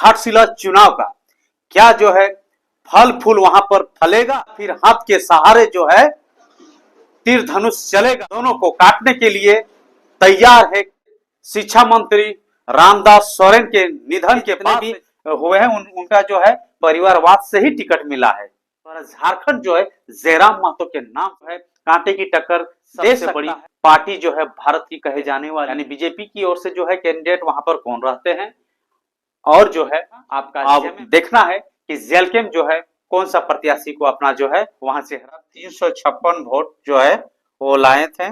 घाटशिला चुनाव का क्या जो है फल फूल वहां पर फलेगा, फिर हाथ के सहारे जो है तीर धनुष चलेगा, दोनों को काटने के लिए तैयार है। शिक्षा मंत्री रामदास सोरेन के निधन के बाद भी हुए हैं, उनका जो है परिवारवाद से ही टिकट मिला है। और झारखंड जो है जयराम महतो के नाम है, कांटे की टक्कर सबसे बड़ी पार्टी जो है भारत की कहे जाने वाली यानी बीजेपी की ओर से जो है कैंडिडेट वहां पर कौन रहते हैं, और जो है आपका अब देखना है कि जेलकेम जो है कौन सा प्रत्याशी को अपना जो है वहां से 356 वोट जो है वो लाए थे।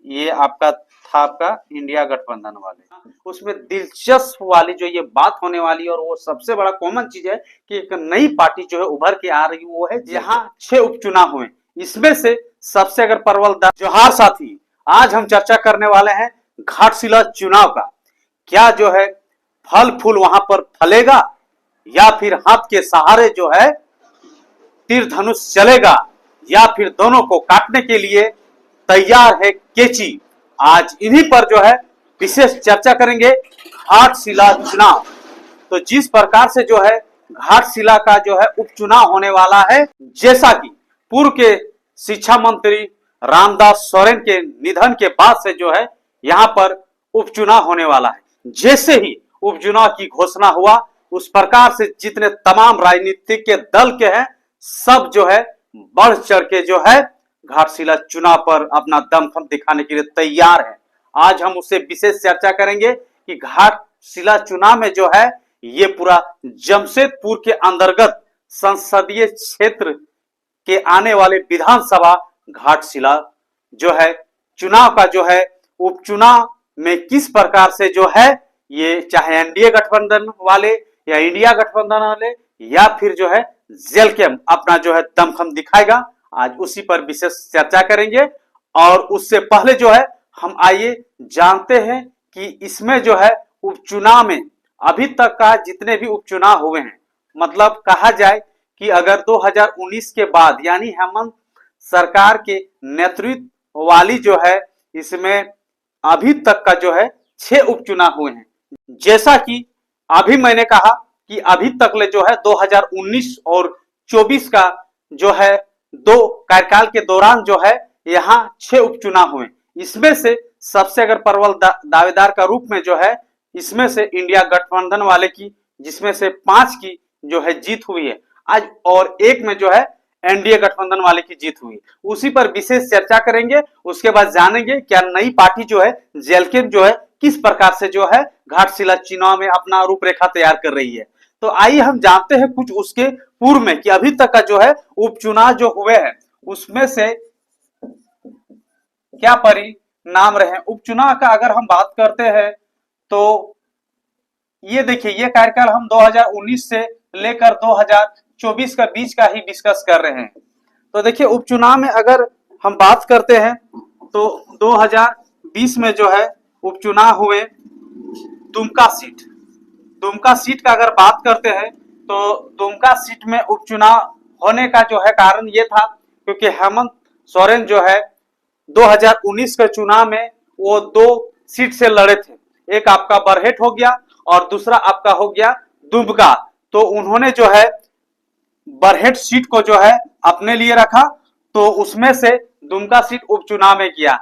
ये आपका था आपका इंडिया गठबंधन वाले। उसमें दिलचस्प वाली जो ये बात होने वाली और वो सबसे बड़ा कॉमन चीज है कि एक नई पार्टी जो है उभर के आ रही वो है, यहाँ 6 उपचुनाव हुए, इसमें से सबसे अगर परवलदार जोहार साथी आज हम चर्चा करने वाले हैं घाटशिला चुनाव का क्या जो है फल फूल वहां पर फलेगा या फिर हाथ के सहारे जो है तीर धनुष चलेगा, या फिर दोनों को काटने के लिए तैयार है केची। आज इन्हीं पर जो है विशेष चर्चा करेंगे घाटशिला चुनाव। तो जिस प्रकार से जो है घाटशिला का जो है उपचुनाव होने वाला है, जैसा कि पूर्व के शिक्षा मंत्री रामदास सोरेन के निधन के बाद से जो है यहाँ पर उपचुनाव होने वाला है। जैसे ही उपचुनाव की घोषणा हुआ उस प्रकार से जितने तमाम राजनीतिक के दल के हैं सब जो है बढ़ चढ़ के जो है घाटशिला चुनाव पर अपना दमखम दिखाने के लिए तैयार है। आज हम उससे विशेष चर्चा करेंगे कि घाटशिला चुनाव में जो है ये पूरा जमशेदपुर के अंतर्गत संसदीय क्षेत्र के आने वाले विधानसभा घाटशिला जो है चुनाव का जो है उपचुनाव में किस प्रकार से जो है ये चाहे एनडीए गठबंधन वाले या इंडिया गठबंधन वाले या फिर जो है जेलकेम अपना जो है दमखम दिखाएगा, आज उसी पर विशेष चर्चा करेंगे। और उससे पहले जो है हम आइए जानते हैं कि इसमें जो है उपचुनाव में अभी तक का जितने भी उपचुनाव हुए हैं, मतलब कहा जाए कि अगर 2019 के बाद यानी हेमंत सरकार के नेतृत्व वाली जो है इसमें अभी तक का जो है 6 उपचुनाव हुए हैं। जैसा कि अभी मैंने कहा कि अभी तक ले जो है 2019 और 24 का जो है 2 कार्यकाल के दौरान जो है यहाँ 6 उपचुनाव हुए। इसमें से सबसे अगर प्रबल दावेदार का रूप में जो है इसमें से इंडिया गठबंधन वाले की, जिसमें से 5 की जो है जीत हुई है आज, और 1 में जो है एनडीए गठबंधन वाले की जीत हुई। उसी पर विशेष चर्चा करेंगे। उसके बाद जानेंगे क्या नई पार्टी जो है जेलकेम जो है किस प्रकार से जो है घाटशिला चुनाव में अपना रूपरेखा तैयार कर रही है। तो आइए हम जानते हैं कुछ उसके पूर्व में कि अभी तक का जो है उपचुनाव जो हुए हैं उसमें से क्या परिणाम रहे। उपचुनाव का अगर हम बात करते हैं तो ये देखिए, ये कार्यकाल हम 2019 से लेकर 2024 का बीच का ही डिस्कस कर रहे हैं। तो देखिए उपचुनाव में अगर हम बात करते हैं तो 2020 में जो है उपचुनाव हुए दुमका सीट का अगर बात करते हैं तो दुमका सीट में उपचुनाव होने का जो है कारण ये था क्योंकि हेमंत सोरेन जो है 2019 के चुनाव में वो 2 सीट से लड़े थे, एक आपका बरहेट हो गया और दूसरा आपका हो गया दुमका। तो उन्होंने जो है बरहेट सीट को जो है अपने लिए रखा, तो उसमें से दुमका सीट उपचुनाव में किया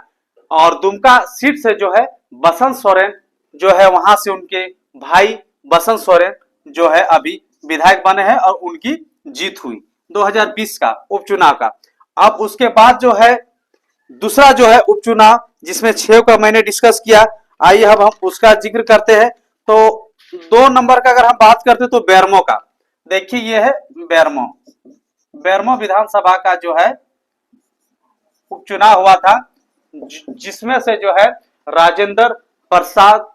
और दुमका सीट से जो है बसंत सोरेन जो है वहां से उनके भाई बसंत सोरेन जो है अभी विधायक बने हैं और उनकी जीत हुई 2020 का उपचुनाव का। अब उसके बाद जो है दूसरा जो है उपचुनाव जिसमें 6 का मैंने डिस्कस किया, आइए अब हम उसका जिक्र करते हैं। तो 2 नंबर का अगर हम बात करते हैं तो बेरमो का, देखिए ये है बेरमो विधानसभा का जो है उपचुनाव हुआ था, जिसमें से जो है राजेंद्र प्रसाद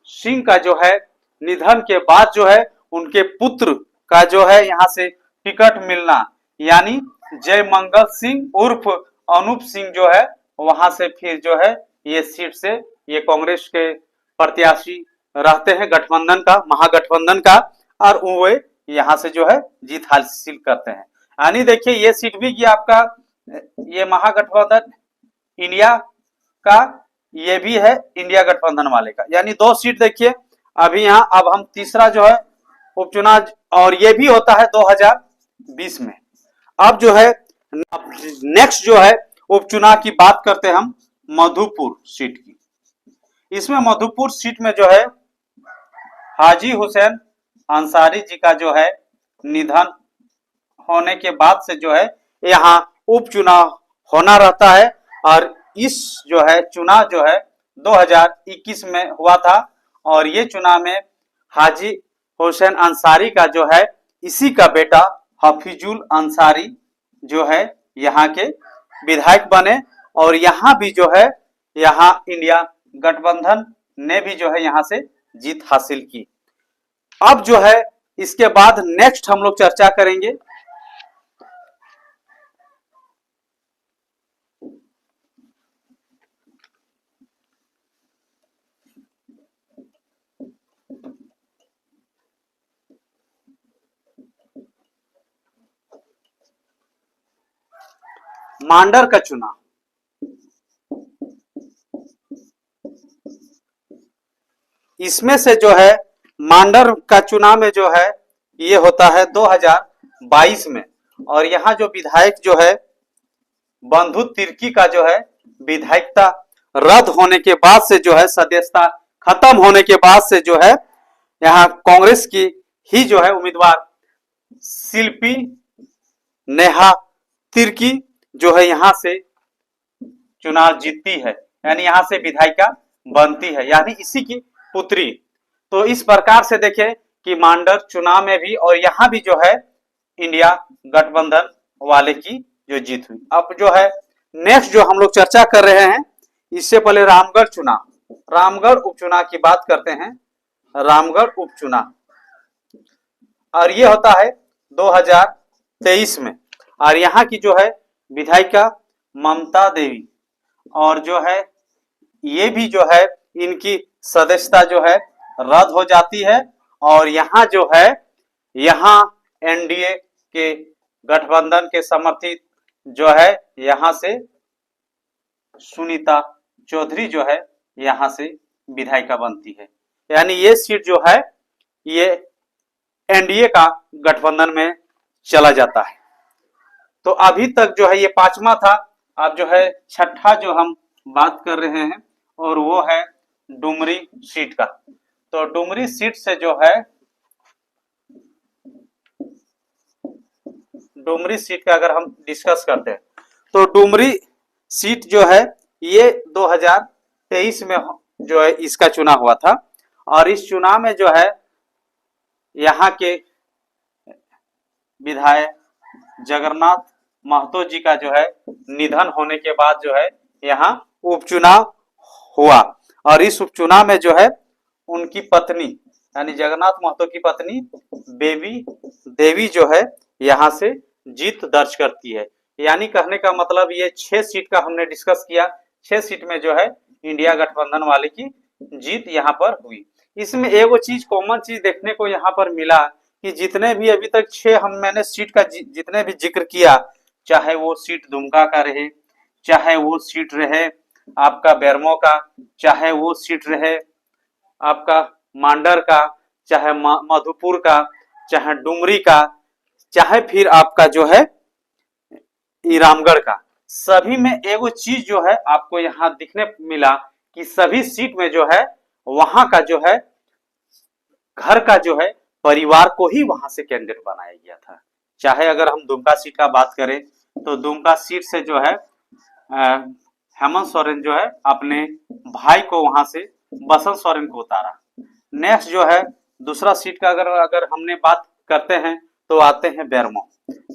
सिंह का जो है निधन के बाद जो है उनके पुत्र का जो है यहाँ से टिकट मिलना, यानी जय मंगल सिंह उर्फ अनूप सिंह जो है वहां से फिर जो है ये सीट से ये कांग्रेस के प्रत्याशी रहते हैं गठबंधन का, महागठबंधन का, और वो यहाँ से जो है जीत हासिल करते हैं। यानी देखिए ये सीट भी ये आपका ये महागठबंधन इंडिया का, ये भी है इंडिया गठबंधन वाले का, यानी 2 सीट देखिए अभी यहाँ। अब हम तीसरा जो है उपचुनाव, और ये भी होता है 2020 में। अब जो है नेक्स्ट जो है उपचुनाव की बात करते हैं हम मधुपुर सीट की। इसमें मधुपुर सीट में जो है हाजी हुसैन अंसारी जी का जो है निधन होने के बाद से जो है यहाँ उपचुनाव होना रहता है, और इस जो है चुनाव जो है 2021 में हुआ था, और ये चुनाव में हाजी हुसैन अंसारी का जो है इसी का बेटा हफीजुल अंसारी जो है यहाँ के विधायक बने, और यहाँ भी जो है यहाँ इंडिया गठबंधन ने भी जो है यहाँ से जीत हासिल की। अब जो है इसके बाद नेक्स्ट हम लोग चर्चा करेंगे मांडर का चुनाव। इसमें से जो है मांडर का चुनाव में जो है ये होता है 2022 में, और यहाँ जो विधायक जो है बंधु तिर्की का जो है विधायिकता रद्द होने के बाद से जो है सदस्यता खत्म होने के बाद से जो है यहाँ कांग्रेस की ही जो है उम्मीदवार शिल्पी नेहा तिर्की जो है यहाँ से चुनाव जीतती है, यानी यहाँ से विधायिका बनती है, यानी इसी की पुत्री। तो इस प्रकार से देखें कि मांडर चुनाव में भी और यहाँ भी जो है इंडिया गठबंधन वाले की जो जीत हुई। अब जो है नेक्स्ट जो हम लोग चर्चा कर रहे हैं, इससे पहले रामगढ़ चुनाव, रामगढ़ उपचुनाव की बात करते हैं। रामगढ़ उपचुनाव, और ये होता है 2023 में, और यहाँ की जो है विधायिका ममता देवी, और जो है ये भी जो है इनकी सदस्यता जो है रद्द हो जाती है, और यहाँ जो है यहाँ एनडीए के गठबंधन के समर्थित जो है यहाँ से सुनीता चौधरी जो है यहाँ से विधायिका बनती है, यानी ये सीट जो है ये एनडीए का गठबंधन में चला जाता है। तो अभी तक जो है ये पांचवा था। अब जो है छठा जो हम बात कर रहे हैं और वो है डुमरी सीट का। तो डुमरी सीट से जो है डुमरी सीट का अगर हम डिस्कस करते हैं तो डुमरी सीट जो है ये 2023 में जो है इसका चुनाव हुआ था, और इस चुनाव में जो है यहाँ के विधायक जगन्नाथ महतो जी का जो है निधन होने के बाद जो है यहाँ उपचुनाव हुआ, और इस उपचुनाव में जो है उनकी पत्नी यानी जगन्नाथ महतो की पत्नी बेबी देवी जो है यहाँ से जीत दर्ज करती है। यानी कहने का मतलब ये 6 सीट का हमने डिस्कस किया, 6 सीट में जो है इंडिया गठबंधन वाले की जीत यहाँ पर हुई। इसमें एगो चीज कॉमन चीज देखने को यहाँ पर मिला कि जितने भी अभी तक 6 मैंने सीट का जितने भी जिक्र किया, चाहे वो सीट दुमका का रहे, चाहे वो सीट रहे आपका बेरमो का, चाहे वो सीट रहे आपका मांडर का, चाहे मधुपुर का, चाहे डुमरी का, चाहे फिर आपका जो है रामगढ़ का, सभी में एगो चीज जो है आपको यहाँ दिखने मिला कि सभी सीट में जो है वहां का जो है घर का जो है परिवार को ही वहां से कैंडिडेट बनाया गया था। चाहे अगर हम दुमका सीट का बात करें तो दुमका सीट से जो है हेमंत सोरेन जो है अपने भाई को वहां से बसंत सोरेन को उतारा। नेक्स्ट जो है दूसरा सीट का अगर हमने बात करते हैं तो आते हैं बेरमो।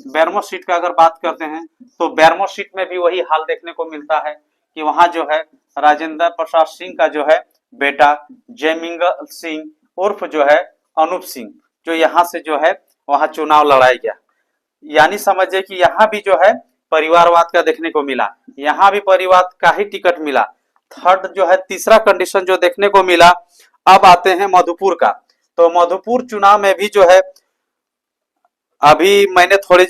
बेरमो सीट का अगर बात करते हैं तो बेरमो सीट में भी वही हाल देखने को मिलता है कि वहां जो है राजेंद्र प्रसाद सिंह का जो है बेटा जयमिंगल सिंह उर्फ जो है अनूप सिंह जो यहाँ से जो है वहां चुनाव लड़ाया गया। यानी समझिए कि यहाँ भी जो है परिवारवाद का देखने को मिला, यहाँ भी परिवार का ही टिकट मिला। थर्ड जो है तीसरा कंडीशन जो देखने को मिला। अब आते हैं मधुपुर का। तो मधुपुर चुनाव में भी जो है अभी मैंने थोड़ी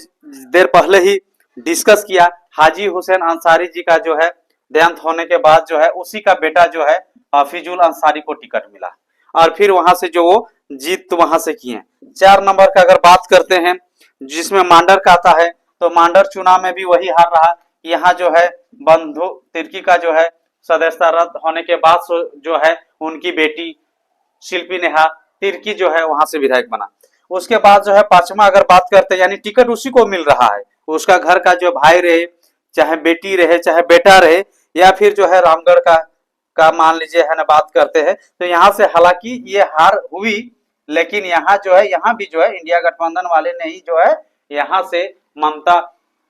देर पहले ही डिस्कस किया, हाजी हुसैन अंसारी जी का जो है देहांत होने के बाद जो है उसी का बेटा जो है हफीजुल अंसारी को टिकट मिला। और फिर वहां से जो वो जीत वहां से किए। 4 नंबर का अगर बात करते हैं जिसमें मांडर का आता है, तो मांडर चुनाव में भी वही हार रहा। यहाँ जो है बंधु तिर्की का जो है सदस्यता रद्द होने के बाद जो है उनकी बेटी शिल्पी नेहा तिर्की जो है वहां से विधायक बना। उसके बाद जो है 5वां अगर बात करते हैं, यानी टिकट उसी को मिल रहा है, उसका घर का जो भाई रहे, चाहे बेटी रहे, चाहे बेटा रहे, या फिर जो है रामगढ़ का मान लीजिए है ना, बात करते हैं तो यहाँ से हालांकि ये हार हुई, लेकिन यहाँ जो है यहाँ भी जो है इंडिया गठबंधन वाले ने ही जो है यहाँ से ममता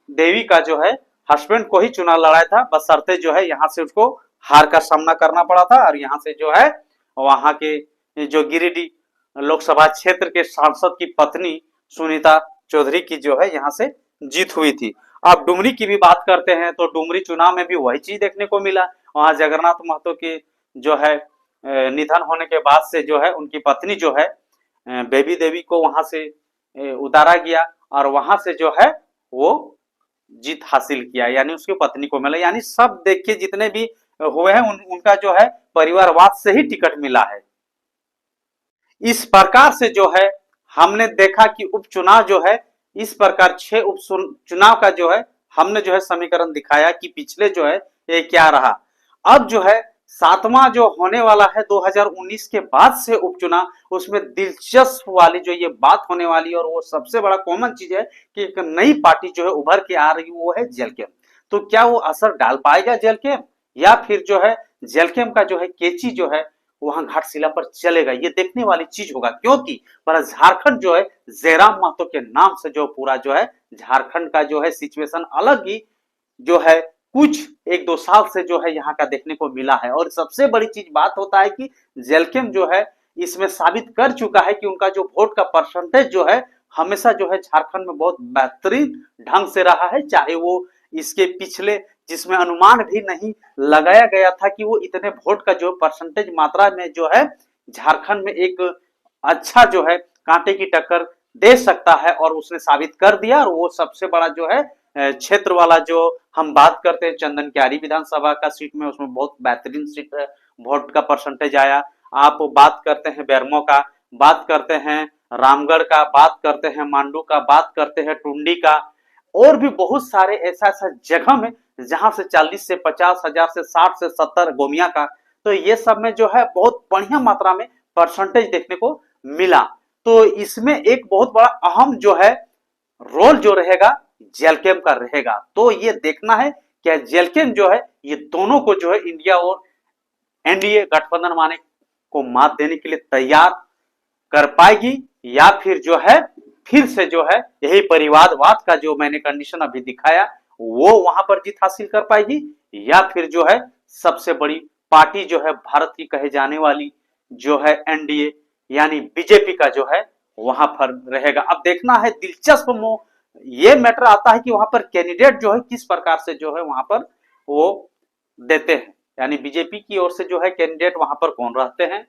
देवी का जो है हस्बैंड को ही चुनाव लड़ाया था, बशर्ते जो है यहाँ से उसको हार का सामना करना पड़ा था। और यहाँ से जो है वहां के जो गिरिडीह लोकसभा क्षेत्र के सांसद की पत्नी सुनीता चौधरी की जो है यहाँ से जीत हुई थी। अब डुमरी की भी बात करते हैं तो डुमरी चुनाव में भी वही चीज देखने को मिला। वहां जगन्नाथ महतो के जो है निधन होने के बाद से जो है उनकी पत्नी जो है बेबी देवी को वहां से उतारा गया और वहां से जो है वो जीत हासिल किया, यानी उसकी पत्नी को मिला। यानी सब देख के जितने भी हुए हैं उनका जो है परिवारवाद से ही टिकट मिला है। इस प्रकार से जो है हमने देखा कि उपचुनाव जो है इस प्रकार 6 उपचुनाव का जो है हमने जो है समीकरण दिखाया कि पिछले जो है ये क्या रहा। अब जो है 7वां जो होने वाला है 2019 के बाद से उपचुनाव, उसमें दिलचस्प वाली जो ये बात होने वाली और वो सबसे बड़ा कॉमन चीज है कि एक नई पार्टी जो है उभर के आ रही, वो है जेलकेम। तो क्या वो असर डाल पाएगा जेलकेम, या फिर जो है जेलकेम का जो है केची जो है वहां घाटशिला पर चलेगा, ये देखने वाली चीज होगा। क्योंकि पूरा झारखंड जो है जयराम महतो के नाम से जो पूरा जो है झारखंड का जो है सिचुएशन अलग ही जो है कुछ 1-2 साल से जो है यहाँ का देखने को मिला है। और सबसे बड़ी चीज बात होता है कि जेलकेम जो है इसमें साबित कर चुका है कि उनका जो वोट का परसेंटेज जो है हमेशा जो है झारखंड में बहुत बेहतरीन ढंग से रहा है। चाहे वो इसके पिछले जिसमें अनुमान भी नहीं लगाया गया था कि वो इतने वोट का जो परसेंटेज मात्रा में जो है झारखंड में एक अच्छा जो है कांटे की टक्कर दे सकता है, और उसने साबित कर दिया। और वो सबसे बड़ा जो है क्षेत्र वाला जो हम बात करते हैं चंदन क्यारी विधानसभा का सीट में, उसमें बहुत बेहतरीन सीट वोट का परसेंटेज आया। आप बात करते हैं बेरमो का, बात करते हैं रामगढ़ का, बात करते हैं मांडू का, बात करते हैं टुंडी का, और भी बहुत सारे ऐसा जगह में जहां से 40 से 50 हजार से 60 से 70 गोमिया का, तो ये सब में जो है बहुत बढ़िया मात्रा में परसेंटेज देखने को मिला। तो इसमें एक बहुत बड़ा अहम जो है रोल जो रहेगा जेलकेम का रहेगा। तो ये देखना है क्या जेलकेम जो है ये दोनों को जो है इंडिया और एनडीए गठबंधन माने को मात देने के लिए तैयार कर पाएगी, या फिर जो है फिर से जो है यही परिवारवाद का जो मैंने कंडीशन अभी दिखाया वो वहां पर जीत हासिल कर पाएगी, या फिर जो है सबसे बड़ी पार्टी जो है भारत की कहे जाने वाली जो है एनडीए यानी बीजेपी का जो है वहां पर रहेगा। अब देखना है दिलचस्प ये मैटर आता है कि वहां पर कैंडिडेट जो है किस प्रकार से जो है वहां पर वो देते हैं, यानी बीजेपी की ओर से जो है कैंडिडेट वहां पर कौन रहते हैं,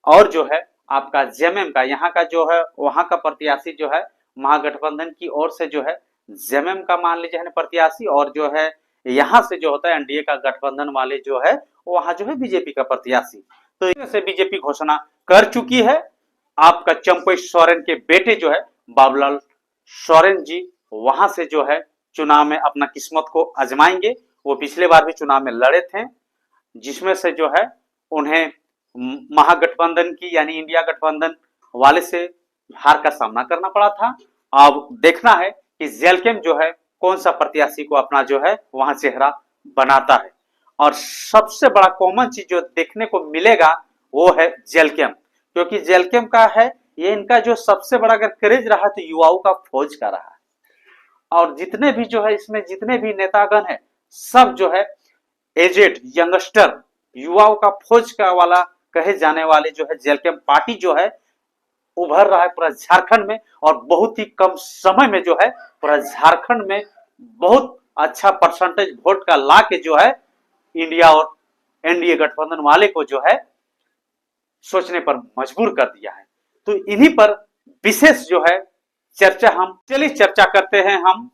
और जो है आपका जेएमएम का यहाँ का जो है वहां का प्रत्याशी जो है महागठबंधन की ओर से जो है जेएमएम का मान लीजिए है प्रत्याशी, और जो है यहाँ से जो होता है एनडीए का गठबंधन वाले जो है वहां जो है बीजेपी का प्रत्याशी। तो इससे बीजेपी घोषणा कर चुकी है। आपका चंपई सोरेन के बेटे जो है बाबूलाल सोरेन जी वहां से जो है चुनाव में अपना किस्मत को आजमाएंगे। वो पिछले बार भी चुनाव में लड़े थे, जिसमें से जो है उन्हें महागठबंधन की यानी इंडिया गठबंधन वाले से हार का सामना करना पड़ा था। अब देखना है कि जेलकेम जो है कौन सा प्रत्याशी को अपना जो है वहां चेहरा बनाता है। और सबसे बड़ा कॉमन चीज जो देखने को मिलेगा वो है जेलकेम, क्योंकि जेलकेम का है ये इनका जो सबसे बड़ा अगर क्रेज रहा तो युवाओं का फौज का रहा है। और जितने भी जो है इसमें जितने भी नेतागण है सब जो है एजेड यंगस्टर युवाओं का फौज का वाला कहे जाने वाले जो है जेलकेम पार्टी जो है उभर रहा है पूरा झारखंड में, और बहुत ही कम समय में जो है पूरा झारखंड में बहुत अच्छा परसेंटेज वोट का ला के जो है इंडिया और एनडीए गठबंधन वाले को जो है सोचने पर मजबूर कर दिया है। तो इन्हीं पर विशेष जो है चर्चा हम चलिए चर्चा करते हैं हम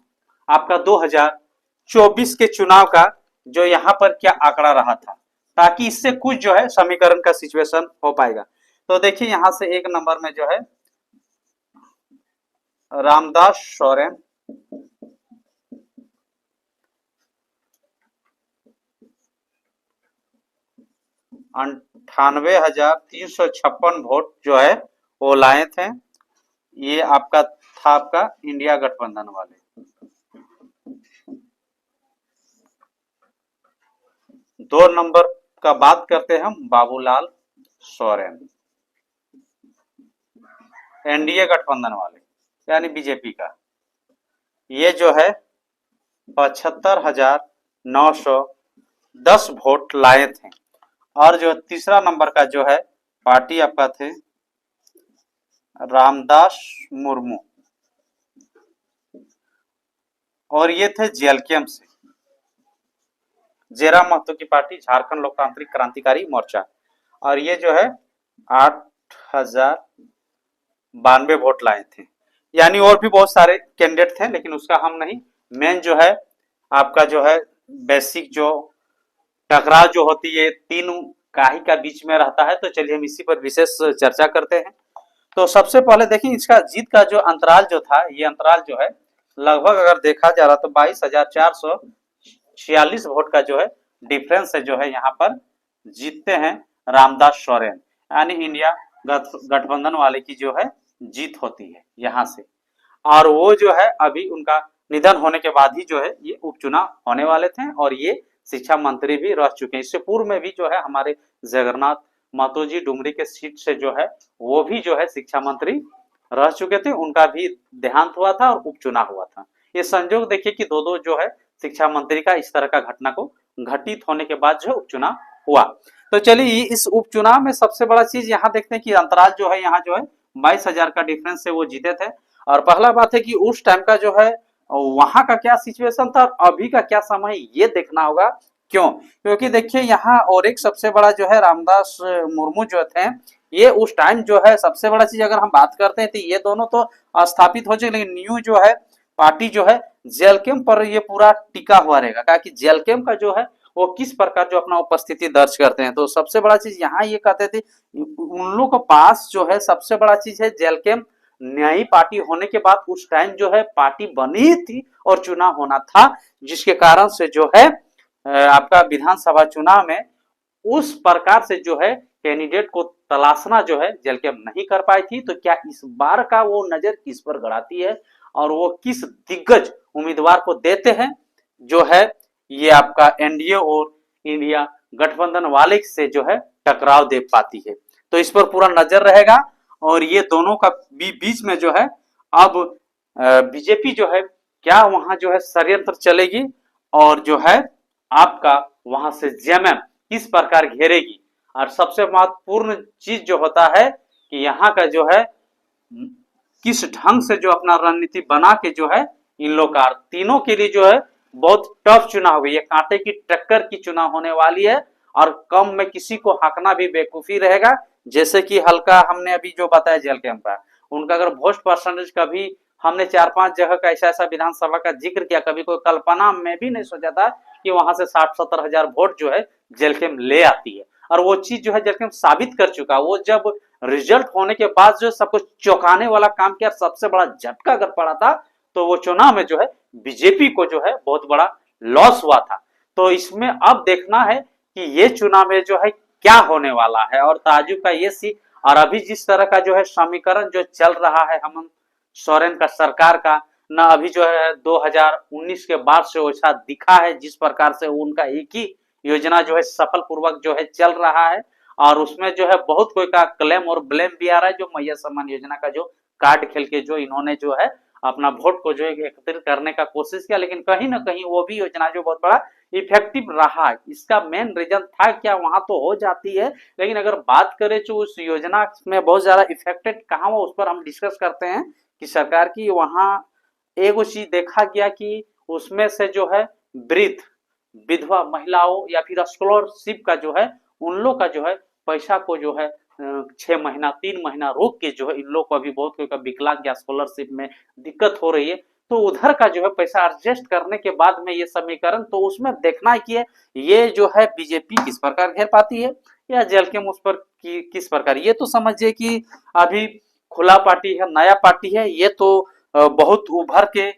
आपका 2024 के चुनाव का जो यहाँ पर क्या आंकड़ा रहा था, ताकि इससे कुछ जो है समीकरण का सिचुएशन हो पाएगा। तो देखिए यहां से एक नंबर में जो है रामदास सोरेन, 98,356 वोट जो है वो लाए थे। ये आपका था आपका इंडिया गठबंधन वाले। दो नंबर का बात करते हैं हम बाबूलाल सोरेन, एनडीए गठबंधन वाले यानी बीजेपी का। ये जो है 75,910 वोट लाए थे। और जो तीसरा नंबर का जो है पार्टी आपका थे रामदास मुर्मू, और ये थे जेएलकेएम से, जेरा महतो की पार्टी, झारखंड लोकतांत्रिक क्रांतिकारी मोर्चा। और ये जो है 8,092 वोट लाए थे। यानी और भी बहुत सारे कैंडिडेट थे, लेकिन उसका हम नहीं, मेन जो है आपका जो है बेसिक जो टकराव जो होती है तीन काही का बीच में रहता है। तो चलिए हम इसी पर विशेष चर्चा करते हैं। तो सबसे पहले देखिए इसका जीत का जो अंतराल जो था, ये अंतराल जो है लगभग अगर देखा जा रहा तो 22,446 वोट का जो है डिफरेंस है, जो है यहाँ पर जीतते हैं रामदास सोरेन, यानी इंडिया गठबंधन वाले की जो है जीत होती है यहाँ से। और वो जो है अभी उनका निधन होने के बाद ही जो है ये उपचुनाव होने वाले थे, और ये शिक्षा मंत्री भी रह चुके हैं। इससे पूर्व में भी जो है हमारे जगन्नाथ महतो जी डुमरी के सीट से जो है वो भी जो है शिक्षा मंत्री रह चुके थे, उनका भी देहांत हुआ था और उपचुनाव हुआ था। ये संयोग देखिए कि दो जो है शिक्षा मंत्री का इस तरह का घटना को घटित होने के बाद जो है उपचुनाव हुआ। तो चलिए इस उपचुनाव में सबसे बड़ा चीज यहाँ देखते हैं कि अंतराल जो है यहाँ जो है 22,000 का डिफरेंस से वो जीते थे। और पहला बात है कि उस टाइम का जो है वहां का क्या सिचुएशन था और अभी का क्या समय ये देखना होगा। क्यों? क्योंकि देखिए यहाँ और एक सबसे बड़ा जो है रामदास मुर्मू जो थे, ये उस टाइम जो है सबसे बड़ा चीज अगर हम बात करते हैं तो ये दोनों तो स्थापित हो जाए, लेकिन न्यू जो है पार्टी जो है जेएलकेएम पर ये पूरा टिका हुआ रहेगा। कहा कि जेएलकेएम का जो है वो किस प्रकार जो अपना उपस्थिति दर्ज करते हैं। तो सबसे बड़ा चीज यहाँ ये कहते थे उन लोगों के पास जो है सबसे बड़ा चीज है जेएलकेएम नई पार्टी होने के बाद उस टाइम जो है पार्टी बनी थी और चुनाव होना था, जिसके कारण से जो है आपका विधानसभा चुनाव में उस प्रकार से जो है कैंडिडेट को तलाशना जो है जेएलकेएम नहीं कर पाई थी। तो क्या इस बार का वो नजर किस पर गड़ाती है और वो किस दिग्गज उम्मीदवार को देते हैं जो है ये आपका एनडीए और इंडिया गठबंधन वाले से जो है टकराव दे पाती है। तो इस पर पूरा नजर रहेगा। और ये दोनों का बीच में जो है अब बीजेपी जो है क्या वहां जो है षड्यंत्र चलेगी और जो है आपका वहां से जेएमएम किस प्रकार घेरेगी। और सबसे महत्वपूर्ण चीज जो होता है कि यहाँ का जो है किस ढंग से जो अपना रणनीति बना के जो है इन लोग का तीनों के लिए जो है बहुत टफ चुनाव होगी। ये कांटे की टक्कर की चुनाव होने वाली है और कम में किसी को हकना भी बेवकूफी रहेगा। जैसे कि हल्का हमने अभी जो बताया जेएलकेएम का, उनका अगर वोट परसेंटेज कभी हमने 4-5 जगह का ऐसा विधानसभा का जिक्र किया, कभी कोई कल्पना में भी नहीं सोचा था कि वहां से 60-70 हजार वोट जो है जेएलकेएम ले आती है। और वो चीज जो है जेएलकेएम साबित कर चुका। वो जब रिजल्ट होने के बाद जो सब कुछ चौंकाने वाला काम किया, सबसे बड़ा झटका अगर पड़ा था तो वो चुनाव में जो है बीजेपी को जो है बहुत बड़ा लॉस हुआ था। तो इसमें अब देखना है कि ये चुनाव में जो है क्या होने वाला है। और ताजुब का ये सी और अभी जिस तरह का जो है समीकरण जो चल रहा है हेमंत सोरेन का सरकार का, न अभी जो है 2019 के बाद से वैसा दिखा है जिस प्रकार से उनका एक ही योजना जो है सफल पूर्वक जो है चल रहा है। और उसमें जो है बहुत कोई का क्लेम और ब्लेम भी आ रहा है, जो मैया सम्मान योजना का जो कार्ड खेल के जो इन्होंने जो है अपना वोट को जो है एकत्रित करने का कोशिश किया, लेकिन कहीं ना कहीं वो भी योजना जो बहुत बड़ा इफेक्टिव रहा। इसका मेन रीजन था क्या, वहां तो हो जाती है, लेकिन अगर बात करें जो उस योजना में बहुत ज्यादा इफेक्टेड कहाँ हुआ उस पर हम डिस्कस करते हैं कि सरकार की वहां एक चीज देखा गया कि उसमें से जो है वृद्ध विधवा महिलाओं या फिर स्कॉलरशिप का जो है उन लोग का जो है पैसा को जो है 6 महीना 3 महीना रोक के जो है इन लोग को अभी बहुत कोई का विकलांग या स्कॉलरशिप में दिक्कत हो रही है, तो उधर का जो है पैसा एडजस्ट करने के बाद में ये समीकरण तो उसमें देखना है कि ये जो है बीजेपी किस प्रकार घेर पाती है, या जेलकेम उस पर किस प्रकार, ये तो समझिए कि अभी खुला पार्टी है, नया पार्टी है, ये तो बहुत उभर के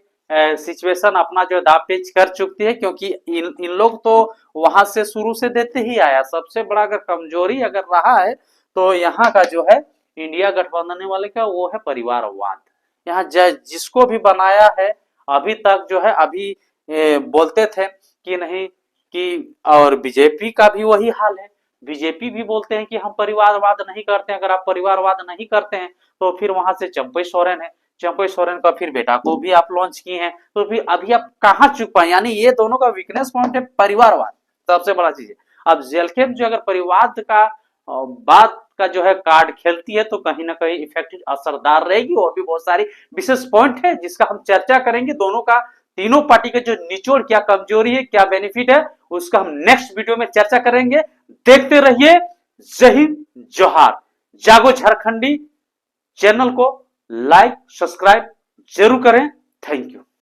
सिचुएशन अपना जो दाव पेच कर चुकी है, क्योंकि इन लोग तो वहां से शुरू से देते ही आया। सबसे बड़ा अगर कमजोरी अगर रहा है तो यहाँ का जो है इंडिया गठबंधन वाले का, वो है परिवारवाद। यहाँ जिसको भी बनाया है अभी तक जो है, अभी बोलते थे कि नहीं कि, और बीजेपी का भी वही हाल है। बीजेपी भी बोलते हैं कि हम परिवारवाद नहीं करते हैं। अगर आप परिवारवाद नहीं करते हैं तो फिर वहां से चंपई सोरेन है, चंपई सोरेन का फिर बेटा को भी आप लॉन्च किए हैं, तो फिर अभी आप कहाँ चुप पाए? यानी ये दोनों का वीकनेस पॉइंट है परिवारवाद, सबसे बड़ा चीज है। अब जेलखेम जो अगर परिवार का बात का जो है कार्ड खेलती है तो कहीं ना कहीं इफेक्टिव असरदार रहेगी। और भी बहुत सारी विशेष पॉइंट है जिसका हम चर्चा करेंगे, दोनों का, तीनों पार्टी के जो निचोड़, क्या कमजोरी है, क्या बेनिफिट है, उसका हम नेक्स्ट वीडियो में चर्चा करेंगे। देखते रहिए। जय हिंद, जोहार। जागो झारखंडी चैनल को लाइक सब्सक्राइब जरूर करें। Thank you.